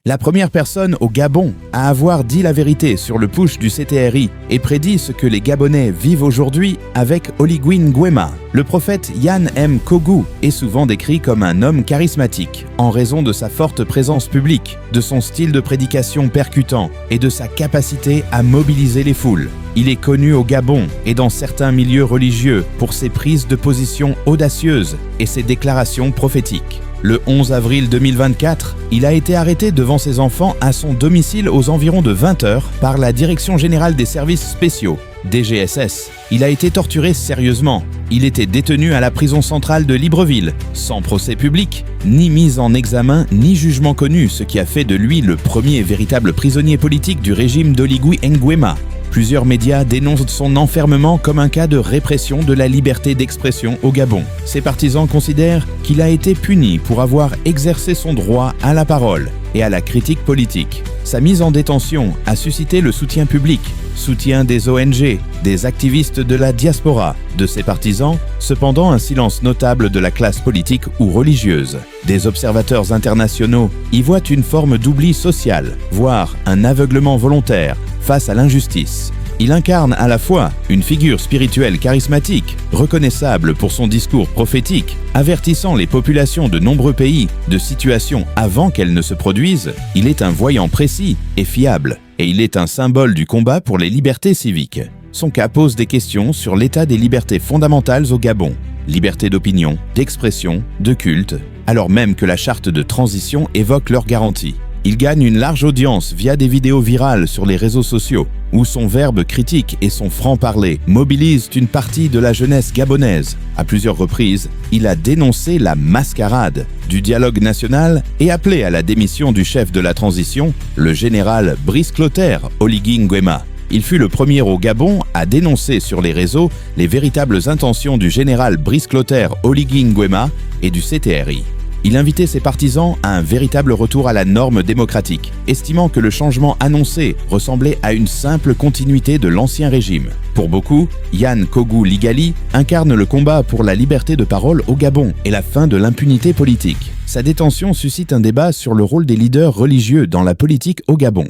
La première personne au Gabon à avoir dit la vérité sur le putsch du CTRI et prédit ce que les Gabonais vivent aujourd'hui avec Oligui Nguema. Le prophète Yann M. Kogou est souvent décrit comme un homme charismatique en raison de sa forte présence publique, de son style de prédication percutant et de sa capacité à mobiliser les foules. Il est connu au Gabon et dans certains milieux religieux pour ses prises de position audacieuses et ses déclarations prophétiques. Le 11 avril 2024, il a été arrêté devant ses enfants à son domicile aux environs de 20 h par la Direction Générale des Services Spéciaux, DGSS. Il a été torturé sérieusement. Il était détenu à la prison centrale de Libreville, sans procès public, ni mise en examen, ni jugement connu, ce qui a fait de lui le premier véritable prisonnier politique du régime d'Oligui Nguema. Plusieurs médias dénoncent son enfermement comme un cas de répression de la liberté d'expression au Gabon. Ses partisans considèrent qu'il a été puni pour avoir exercé son droit à la parole et à la critique politique. Sa mise en détention a suscité le soutien public, soutien des ONG, des activistes de la diaspora, de ses partisans, cependant un silence notable de la classe politique ou religieuse. Des observateurs internationaux y voient une forme d'oubli social, voire un aveuglement volontaire face à l'injustice. Il incarne à la fois une figure spirituelle charismatique, reconnaissable pour son discours prophétique, avertissant les populations de nombreux pays de situations avant qu'elles ne se produisent. Il est un voyant précis et fiable, et il est un symbole du combat pour les libertés civiques. Son cas pose des questions sur l'état des libertés fondamentales au Gabon. Liberté d'opinion, d'expression, de culte, alors même que la charte de transition évoque leurs garanties. Il gagne une large audience via des vidéos virales sur les réseaux sociaux, où son verbe critique et son franc-parler mobilisent une partie de la jeunesse gabonaise. À plusieurs reprises, il a dénoncé la mascarade du dialogue national et appelé à la démission du chef de la transition, le général Brice Clotaire Oligui Nguema. Il fut le premier au Gabon à dénoncer sur les réseaux les véritables intentions du général Brice Clotaire Oligui Nguema et du CTRI. Il invitait ses partisans à un véritable retour à la norme démocratique, estimant que le changement annoncé ressemblait à une simple continuité de l'ancien régime. Pour beaucoup, Yann Kogou Ligali incarne le combat pour la liberté de parole au Gabon et la fin de l'impunité politique. Sa détention suscite un débat sur le rôle des leaders religieux dans la politique au Gabon.